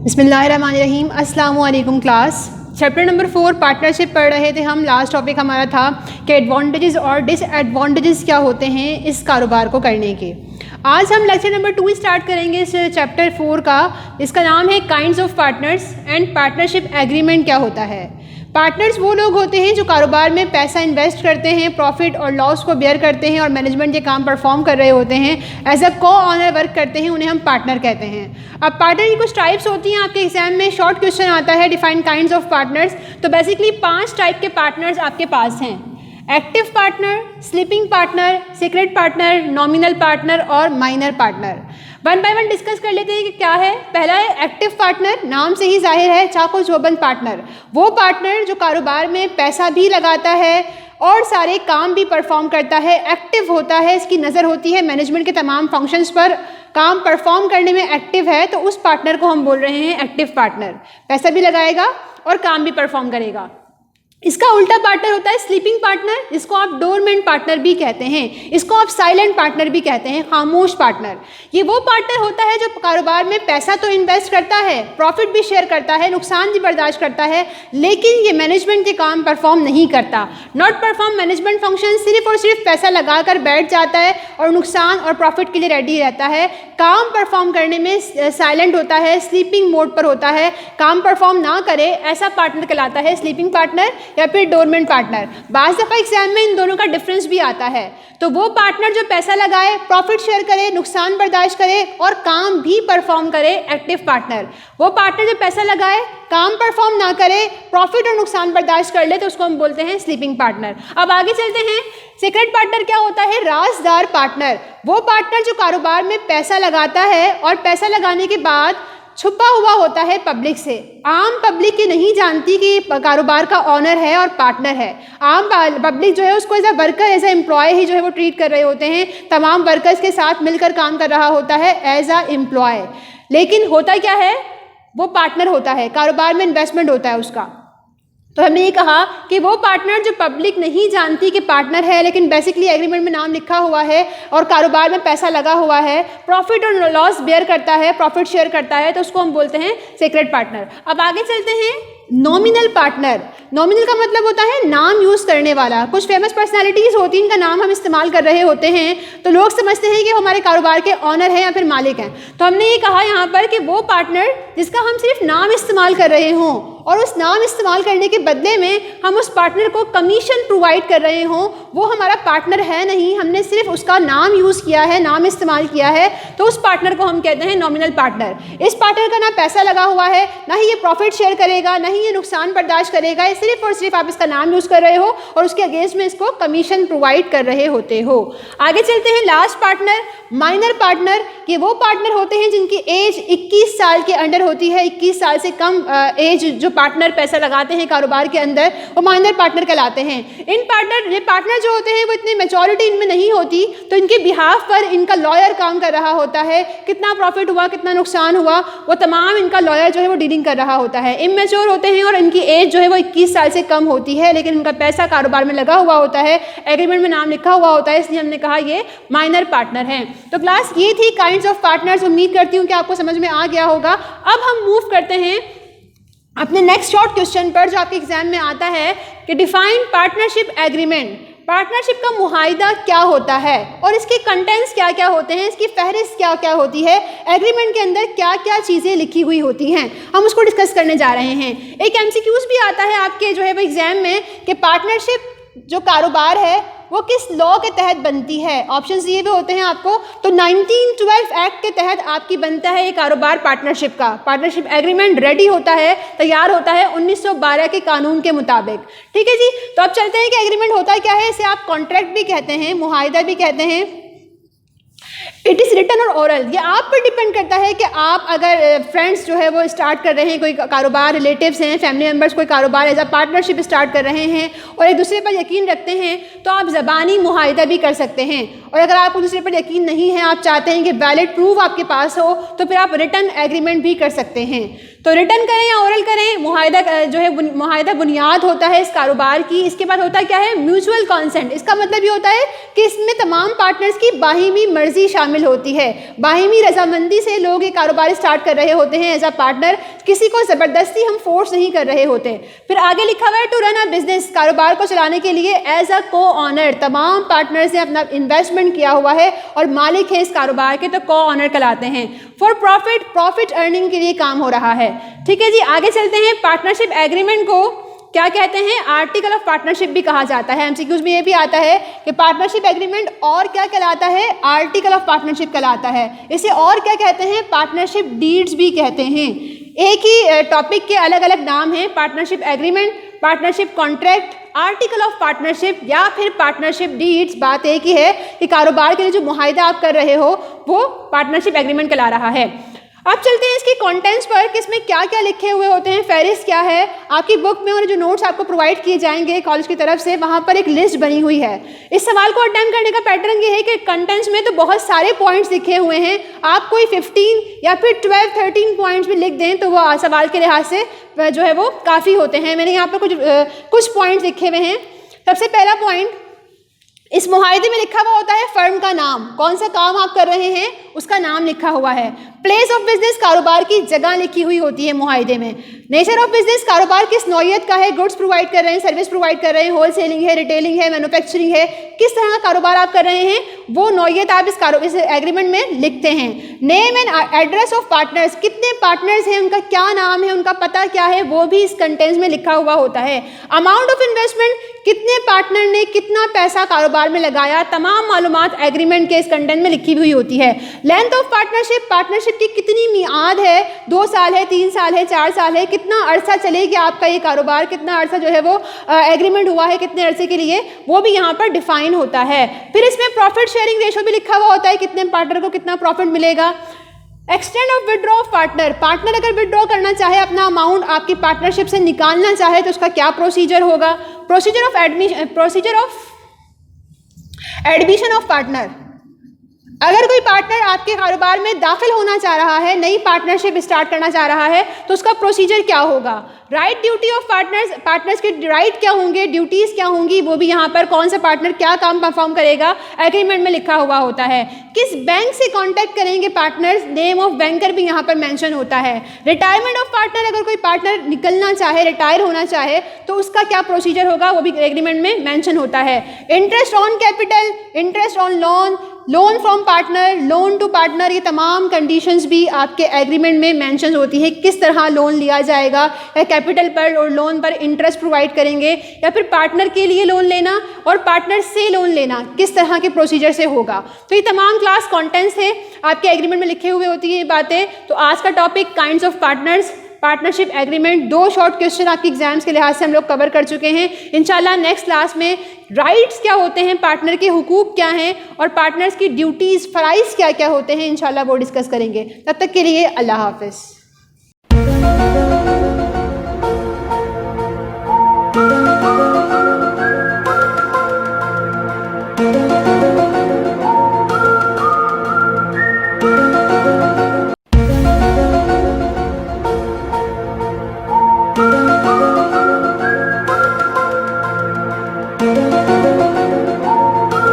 बिस्मिल्लाहिर्रहमानिर्रहीम। अस्सलामु अलैकुम क्लास। चैप्टर नंबर 4 पार्टनरशिप पढ़ रहे थे हम। लास्ट टॉपिक हमारा था कि एडवांटेजेस और डिसएडवांटेजेस क्या होते हैं इस कारोबार को करने के। आज हम लेक्चर नंबर 2 स्टार्ट करेंगे इस चैप्टर 4 का। इसका नाम है kinds of partners and partnership agreement क्या होता है। पार्टनर्स वो लोग होते हैं जो कारोबार में पैसा इन्वेस्ट करते हैं, प्रॉफिट और लॉस को बेयर करते हैं और मैनेजमेंट के काम परफॉर्म कर रहे होते हैं, एज अ को ऑनर वर्क करते हैं, उन्हें हम पार्टनर कहते हैं। अब पार्टनर की कुछ टाइप्स होती हैं। आपके एग्जाम में शॉर्ट क्वेश्चन आता है डिफाइन काइंड्स ऑफ पार्टनर्स। तो बेसिकली 5 टाइप के पार्टनर्स आपके पास हैं। Active partner, sleeping partner, secret partner, nominal partner और minor partner. One by one discuss कर लेते हैं कि क्या है। पहला है एक्टिव पार्टनर। नाम से ही जाहिर है चाको चौबंद पार्टनर। वो पार्टनर जो कारोबार में पैसा भी लगाता है और सारे काम भी परफॉर्म करता है, एक्टिव होता है, इसकी नज़र होती है मैनेजमेंट के तमाम फंक्शंस पर, काम परफॉर्म करने में एक्टिव है, तो उस पार्टनर को हम बोल रहे हैं एक्टिव पार्टनर। पैसा भी लगाएगा और काम भी परफॉर्म करेगा। इसका उल्टा पार्टनर होता है स्लीपिंग पार्टनर, जिसको आप डोरमेंट पार्टनर भी कहते हैं। इसको आप साइलेंट पार्टनर भी कहते हैं, खामोश पार्टनर। ये वो पार्टनर होता है जो कारोबार में पैसा तो इन्वेस्ट करता है, प्रॉफिट भी शेयर करता है, नुकसान भी बर्दाश्त करता है, लेकिन ये मैनेजमेंट के काम परफॉर्म नहीं करता। नॉट परफॉर्म मैनेजमेंट फंक्शन, सिर्फ और सिर्फ पैसा लगाकर बैठ जाता है और नुकसान और प्रॉफिट के लिए रेडी रहता है। काम परफॉर्म करने में साइलेंट होता है, स्लीपिंग मोड पर होता है, काम परफॉर्म ना करे, ऐसा पार्टनर कहलाता है स्लीपिंग पार्टनर या फिर डोरमेंट पार्टनर। बाज़ दफ़ा एग्जाम में इन दोनों का डिफरेंस भी आता है। तो वो पार्टनर जो पैसा लगाए, प्रॉफिट शेयर करे, नुकसान बर्दाश्त करे और काम भी परफॉर्म करे, एक्टिव पार्टनर। वो पार्टनर जो पैसा लगाए, काम परफॉर्म ना करे, प्रॉफिट और नुकसान बर्दाश्त कर ले, तो उसको हम बोलते हैं स्लीपिंग पार्टनर। अब आगे चलते हैं। सीक्रेट पार्टनर क्या होता है? राजदार पार्टनर। वो पार्टनर जो कारोबार में पैसा लगाता है और पैसा लगाने के बाद छुपा हुआ होता है पब्लिक से। आम पब्लिक ये नहीं जानती कि कारोबार का ऑनर है और पार्टनर है। आम पब्लिक जो है उसको as a worker, as an employee ही जो है वो ट्रीट कर रहे होते हैं। तमाम वर्कर्स के साथ मिलकर काम कर रहा होता है एज अ एम्प्लॉय। लेकिन होता क्या है, वो पार्टनर होता है, कारोबार में इन्वेस्टमेंट होता है उसका। तो हमने ये कहा कि वो पार्टनर जो पब्लिक नहीं जानती कि पार्टनर है, लेकिन बेसिकली एग्रीमेंट में नाम लिखा हुआ है और कारोबार में पैसा लगा हुआ है, प्रॉफिट और लॉस बेयर करता है, प्रॉफिट शेयर करता है, तो उसको हम बोलते हैं सीक्रेट पार्टनर। अब आगे चलते हैं। Nominal partner. नॉमिनल का मतलब होता है नाम यूज़ करने वाला। कुछ फेमस पर्सनालिटीज़ होती हैं, इनका नाम हम इस्तेमाल कर रहे होते हैं, तो लोग समझते हैं कि हमारे कारोबार के ऑनर हैं या फिर मालिक हैं। तो हमने ये कहा यहाँ पर कि वो पार्टनर जिसका हम सिर्फ नाम इस्तेमाल कर रहे हों और उस नाम इस्तेमाल करने के बदले में हम उस पार्टनर को कमीशन प्रोवाइड कर रहे हों, वो हमारा पार्टनर है नहीं, हमने सिर्फ उसका नाम यूज़ किया है, नाम इस्तेमाल किया है, तो उस पार्टनर को हम कहते हैं नॉमिनल पार्टनर। इस पार्टनर का ना पैसा लगा हुआ है, ना ही ये प्रॉफिट शेयर करेगा, ना ही ये नुकसान बर्दाश्त करेगा। ये सिर्फ और सिर्फ आप इसका नाम यूज़ कर रहे हो और उसके अगेंस्ट में इसको कमीशन प्रोवाइड कर रहे होते हो। आगे चलते हैं। Last partner, minor partner. ये वो पार्टनर होते हैं जिनकी एज 21 साल के अंडर होती है। 21 साल से कम एज जो पार्टनर पैसा लगाते हैं कारोबार के अंदर, वो माइनर पार्टनर कहलाते हैं। ये पार्टनर जो होते हैं वो इतनी मैच्योरिटी इनमें नहीं होती, तो इनके बिहाफ पर इनका लॉयर काम कर रहा होता है। कितना प्रॉफिट हुआ, कितना नुकसान हुआ, वो तमाम इनका लॉयर जो है वो डीलिंग कर रहा होता है। इमैच्योर होते हैं और इनकी एज जो है वो 21 साल से कम होती है, लेकिन इनका पैसा कारोबार में लगा हुआ होता है, एग्रीमेंट में नाम लिखा हुआ होता है, इसलिए हमने कहा ये माइनर पार्टनर हैं। तो क्लास ये थी काइंड्स ऑफ पार्टनर्स। उम्मीद करती हूँ कि आपको समझ में आ गया होगा। अब हम मूव करते हैं अपने नेक्स्ट शॉर्ट क्वेश्चन पर, जो आपके एग्जाम में आता है कि डिफाइन पार्टनरशिप एग्रीमेंट। पार्टनरशिप का मुआहिदा क्या होता है और इसके कंटेंट्स क्या क्या होते हैं, इसकी फहरिस्त क्या क्या होती है, एग्रीमेंट के अंदर क्या क्या चीज़ें लिखी हुई होती हैं, हम उसको डिस्कस करने जा रहे हैं। एक एमसीक्यूज भी आता है आपके जो है वो एग्जाम में कि पार्टनरशिप जो कारोबार है वो किस लॉ के तहत बनती है। ऑप्शंस दिए हुए होते हैं आपको। तो 1912 एक्ट के तहत आपकी बनता है ये कारोबार पार्टनरशिप का। पार्टनरशिप एग्रीमेंट रेडी होता है, तैयार होता है 1912 के कानून के मुताबिक। ठीक है जी। तो अब चलते हैं कि एग्रीमेंट होता क्या है। इसे आप कॉन्ट्रैक्ट भी कहते हैं, मुआहिदा भी कहते हैं। इट इज़ रिटन और ओरल। ये आप पर डिपेंड करता है कि आप अगर फ्रेंड्स जो है वो स्टार्ट कर रहे हैं, कोई कारोबार, रिलेटिव्स हैं, फैमिली मेम्बर्स कोई कारोबार एज अ पार्टनरशिप स्टार्ट कर रहे हैं और एक दूसरे पर यकीन रखते हैं, तो आप ज़बानी मुआहिदा भी कर सकते हैं। और अगर आपको दूसरे पर यकीन नहीं है, आप चाहते हैं कि वैलिड प्रूफ आपके पास हो, तो फिर आप रिटन एग्रीमेंट भी कर सकते हैं। तो रिटर्न करें या ओरल करें, मुआहिदा जो है मुआहिदा बुनियाद होता है इस कारोबार की। इसके बाद होता क्या है, म्यूचुअल कॉन्सेंट। इसका मतलब ये होता है कि इसमें तमाम पार्टनर्स की बाहिमी मर्जी शामिल होती है, बाहिमी रजामंदी से लोग ये कारोबार स्टार्ट कर रहे होते हैं एज अ पार्टनर, किसी को ज़बरदस्ती हम फोर्स नहीं कर रहे होते। फिर आगे लिखा हुआ है टू रन अ बिजनेस, कारोबार को चलाने के लिए एज अ को ऑनर, तमाम पार्टनर्स ने अपना इन्वेस्टमेंट किया हुआ है और मालिक है इस कारोबार के, तो को ऑनर कहलाते हैं। फॉर प्रॉफिट, प्रॉफिट अर्निंग के लिए काम हो रहा है। ठीक है जी, आगे चलते हैं। पार्टनरशिप एग्रीमेंट को क्या कहते हैं, आर्टिकल ऑफ पार्टनरशिप भी कहा जाता है। एमसीक्यूज में ये भी आता है कि पार्टनरशिप एग्रीमेंट और क्या कहलाता है, आर्टिकल ऑफ पार्टनरशिप कहलाता है। इसे और क्या कहते हैं, पार्टनरशिप डीड्स भी कहते हैं। एक ही टॉपिक के अलग अलग नाम हैं, partnership agreement, partnership contract, article of partnership या फिर पार्टनरशिप डीड्स। बात एक ही है कि कारोबार के लिए जो मुआहिदा आप कर रहे हो वो पार्टनरशिप एग्रीमेंट कहला रहा है। अब चलते हैं इसकी कंटेंट्स पर कि इसमें क्या क्या लिखे हुए होते हैं, फेरिस क्या है। आपकी बुक में और जो नोट्स आपको प्रोवाइड किए जाएंगे कॉलेज की तरफ से, वहाँ पर एक लिस्ट बनी हुई है। इस सवाल को अटेम्प्ट करने का पैटर्न ये है कि कंटेंट्स में तो बहुत सारे पॉइंट्स लिखे हुए हैं, आप कोई 15 या फिर 12-13 पॉइंट्स भी लिख दें तो वो सवाल के लिहाज से जो है वो काफ़ी होते हैं। मैंने यहाँ पर कुछ पॉइंट्स लिखे हुए हैं। सबसे पहला पॉइंट, इस मुआहिदे में लिखा हुआ होता है फर्म का नाम, कौन सा काम आप कर रहे हैं उसका नाम लिखा हुआ है। प्लेस ऑफ बिजनेस, कारोबार की जगह लिखी हुई होती है मुआहिदे में। नेचर ऑफ बिजनेस, कारोबार किस नौयत का है, गुड्स प्रोवाइड कर रहे हैं, सर्विस प्रोवाइड कर रहे हैं, होलसेलिंग है, रिटेलिंग है, मैन्युफैक्चरिंग है, किस तरह का कारोबार आप कर रहे हैं वो नौयत आप इस एग्रीमेंट में लिखते हैं। Name and address of partners, कितने पार्टनर्स हैं, उनका क्या नाम है, उनका पता क्या है, वो भी इस कंटेंट्स में लिखा हुआ होता है। अमाउंट ऑफ इन्वेस्टमेंट, कितने पार्टनर ने कितना पैसा कारोबार में लगाया, तमाम मालूमात एग्रीमेंट के इस कंटेंट में लिखी हुई होती है। लेंथ ऑफ पार्टनरशिप, पार्टनरशिप की कितनी मियाद है, 2 साल है, 3 साल है, 4 साल है, कितना अरसा चलेगी आपका ये कारोबार, कितना अरसा जो है वो एग्रीमेंट हुआ है, कितने अरसे के लिए, वो भी यहाँ पर डिफाइन होता है। फिर इसमें प्रॉफिट शेयरिंग रेशो भी लिखा हुआ होता है, कितने पार्टनर को कितना प्रॉफिट मिलेगा। Extend of withdraw of partner, partner अगर विड्रॉ करना चाहे, अपना अमाउंट आपकी पार्टनरशिप से निकालना चाहे तो उसका क्या प्रोसीजर होगा। Procedure of admission of partner, अगर कोई पार्टनर आपके कारोबार में दाखिल होना चाह रहा है, नई पार्टनरशिप स्टार्ट करना चाह रहा है, तो उसका प्रोसीजर क्या होगा। Right duty of partners, partners के राइट क्या होंगे, ड्यूटीज़ क्या होंगी, वो भी यहाँ पर कौन सा पार्टनर क्या काम परफॉर्म करेगा एग्रीमेंट में लिखा हुआ होता है। किस बैंक से कांटेक्ट करेंगे पार्टनर्स, नेम ऑफ बैंकर भी यहाँ पर मेंशन होता है। रिटायरमेंट ऑफ पार्टनर, अगर कोई पार्टनर निकलना चाहे, रिटायर होना चाहे तो उसका क्या प्रोसीजर होगा, वो भी एग्रीमेंट में मेंशन होता है। Interest on capital, interest on loan, loan from partner, loan to partner, ये तमाम कंडीशंस भी आपके एग्रीमेंट में मेंशन होती है। किस तरह लोन लिया जाएगा, या कैपिटल पर और लोन पर इंटरेस्ट प्रोवाइड करेंगे, या फिर पार्टनर के लिए लोन लेना और पार्टनर से लोन लेना किस तरह के प्रोसीजर से होगा। तो ये तमाम क्लास कंटेंट्स है आपके एग्रीमेंट में लिखे हुए होती है ये बातें। तो आज का topic kinds of partners, partnership agreement, 2 short question आपके एग्जाम्स के लिहाज से हम लोग कवर कर चुके हैं। इंशाल्लाह नेक्स्ट क्लास में राइट्स क्या होते हैं, पार्टनर के हुकूक क्या हैं और पार्टनर्स की ड्यूटीज़, फ़राइज़ क्या क्या होते हैं, इंशाल्लाह वो डिस्कस करेंगे। तब तक के लिए अल्लाह हाफ़िज़।